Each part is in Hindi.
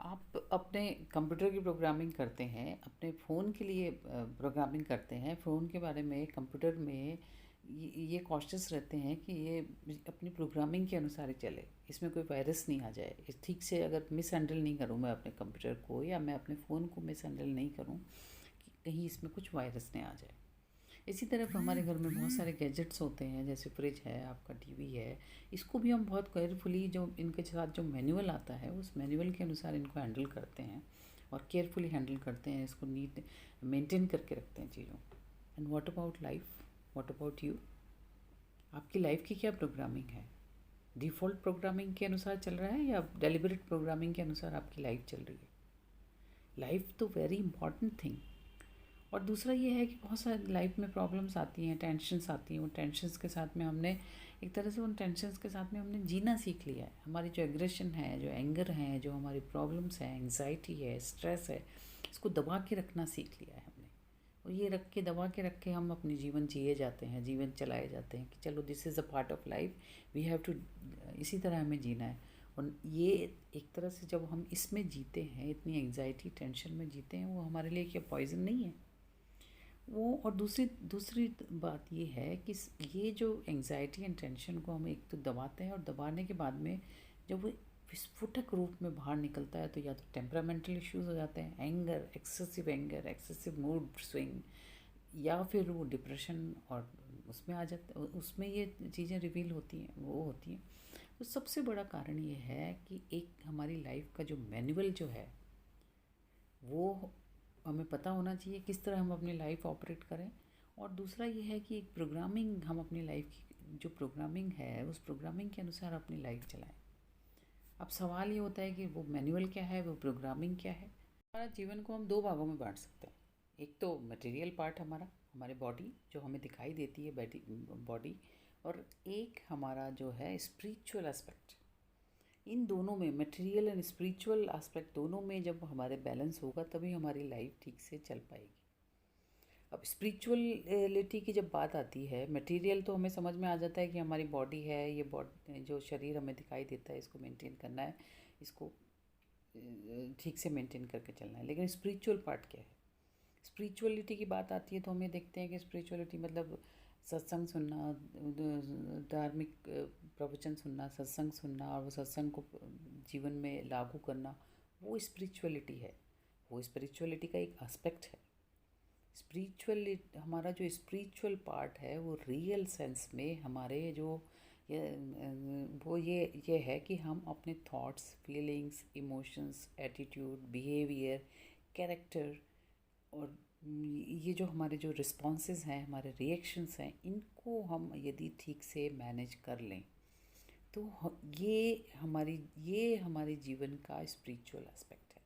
आप अपने कंप्यूटर की प्रोग्रामिंग करते हैं, अपने फ़ोन के लिए प्रोग्रामिंग करते हैं, फ़ोन के बारे में कंप्यूटर में ये कॉशियस रहते हैं कि ये अपनी प्रोग्रामिंग के अनुसार ही चले, इसमें कोई वायरस नहीं आ जाए। इस ठीक से अगर मिसहैंडल नहीं करूँ मैं अपने कंप्यूटर को, या मैं अपने फ़ोन को मिसहैंडल नहीं करूँ कि कहीं इसमें कुछ वायरस नहीं आ जाए। इसी तरह हमारे घर में बहुत सारे गैजेट्स होते हैं, जैसे फ्रिज है, आपका टीवी है। इसको भी हम बहुत केयरफुली, जो इनके साथ जो मैनुअल आता है उस मैनुअल के अनुसार इनको हैंडल करते हैं और केयरफुली हैंडल करते हैं, इसको नीट मेंटेन करके रखते हैं चीज़ों को। And what about life, what about you? आपकी लाइफ की क्या प्रोग्रामिंग है? डिफ़ॉल्ट प्रोग्रामिंग के अनुसार चल रहा है या डेलिबरेट प्रोग्रामिंग के अनुसार आपकी लाइफ चल रही है? लाइफ तो वेरी इंपॉर्टेंट थिंग। और दूसरा ये है कि बहुत सारे लाइफ में प्रॉब्लम्स आती हैं, टेंशन्स आती हैं। उन टेंशन्स के साथ में हमने एक तरह से उन टेंशन्स के साथ में हमने जीना सीख लिया है। हमारी जो एग्रेशन है, जो एंगर है, जो हमारी प्रॉब्लम्स हैं, एंग्जाइटी है, स्ट्रेस है, इसको दबा के रखना सीख लिया है हमने। और ये रख के, दबा के रख के हम अपनी जीवन जिए जाते हैं, जीवन चलाए जाते हैं कि चलो this is a part of life, we have to, इसी तरह हमें जीना है। और ये एक तरह से जब हम इसमें जीते हैं, इतनी एंग्जाइटी टेंशन में जीते हैं, वो हमारे लिए क्या पॉइजन नहीं है वो? और दूसरी दूसरी बात ये है कि ये जो एंग्जाइटी एंड टेंशन को हम एक तो दबाते हैं, और दबाने के बाद में जब वो विस्फोटक रूप में बाहर निकलता है तो या तो टेम्परामेंटल इश्यूज हो जाते हैं, एंगर, एक्सेसिव मूड स्विंग, या फिर वो डिप्रेशन, और उसमें आ जाता है, उसमें ये चीज़ें रिवील होती हैं, वो होती हैं। तो सबसे बड़ा कारण ये है कि एक हमारी लाइफ का जो मैनुअल जो है वो हमें पता होना चाहिए, किस तरह हम अपनी लाइफ ऑपरेट करें। और दूसरा ये है कि एक प्रोग्रामिंग, हम अपनी लाइफ की जो प्रोग्रामिंग है उस प्रोग्रामिंग के अनुसार अपनी लाइफ चलाएं। अब सवाल ये होता है कि वो मैनुअल क्या है, वो प्रोग्रामिंग क्या है। हमारा जीवन को हम दो भागों में बांट सकते हैं। एक तो मटेरियल पार्ट हमारा, हमारे बॉडी जो हमें दिखाई देती है बॉडी, और एक हमारा जो है स्पिरिचुअल एस्पेक्ट। इन दोनों में, मटेरियल एंड स्पिरिचुअल एस्पेक्ट दोनों में जब हमारे बैलेंस होगा तभी हमारी लाइफ ठीक से चल पाएगी। अब स्पिरिचुअलिटी की जब बात आती है, मटेरियल तो हमें समझ में आ जाता है कि हमारी बॉडी है, ये बॉडी जो शरीर हमें दिखाई देता है, इसको मेंटेन करना है, इसको ठीक से मेंटेन करके चलना है। लेकिन स्पिरिचुअल पार्ट क्या है? स्पिरिचुअलिटी की बात आती है तो हमें देखते हैं कि स्पिरिचुअलिटी मतलब सत्संग सुनना, धार्मिक प्रवचन सुनना, सत्संग सुनना, और वो सत्संग को जीवन में लागू करना, वो स्पिरिचुअलिटी है। वो स्पिरिचुअलिटी का एक एस्पेक्ट है। स्पिरिचुअल, हमारा जो स्पिरिचुअल पार्ट है वो रियल सेंस में हमारे जो ये वो ये है कि हम अपने thoughts, feelings, emotions, attitude, behaviour, character, और ये जो हमारे जो रिस्पॉन्सेज हैं, हमारे रिएक्शंस हैं, इनको हम यदि ठीक से मैनेज कर लें तो ये हमारे जीवन का स्पिरिचुअल एस्पेक्ट है।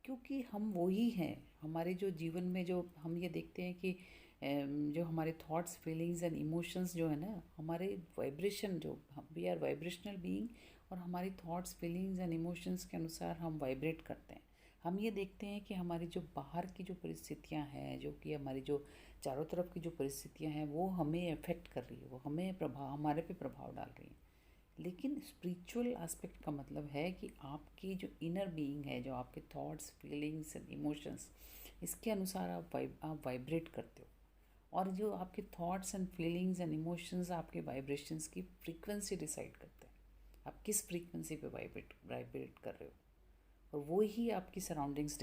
क्योंकि हम वही हैं, हमारे जो जीवन में जो हम ये देखते हैं कि जो हमारे थॉट्स, फीलिंग्स एंड इमोशंस जो है ना, हमारे वाइब्रेशन, जो वी आर वाइब्रेशनल बीइंग, और हमारी थॉट्स, फीलिंग्स एंड इमोशंस के अनुसार हम वाइब्रेट करते हैं। हम ये देखते हैं कि हमारी जो बाहर की जो परिस्थितियां हैं, जो कि हमारी जो चारों तरफ की जो परिस्थितियां हैं, वो हमें अफेक्ट कर रही है, वो हमें हमारे पे प्रभाव डाल रही हैं। लेकिन स्पिरिचुअल एस्पेक्ट का मतलब है कि आपकी जो इनर बीइंग है, जो आपके थॉट्स, फीलिंग्स एंड इमोशंस, इसके अनुसार आप वाइब्रेट करते हो। और जो आपके thoughts and feelings and emotions, आपके वाइब्रेशंस की फ्रीक्वेंसी डिसाइड करते हैं, आप किस फ्रीक्वेंसी पे वाइब्रेट वाइब्रेट कर रहे हो, और वो ही आपकी सराउंडिंग्स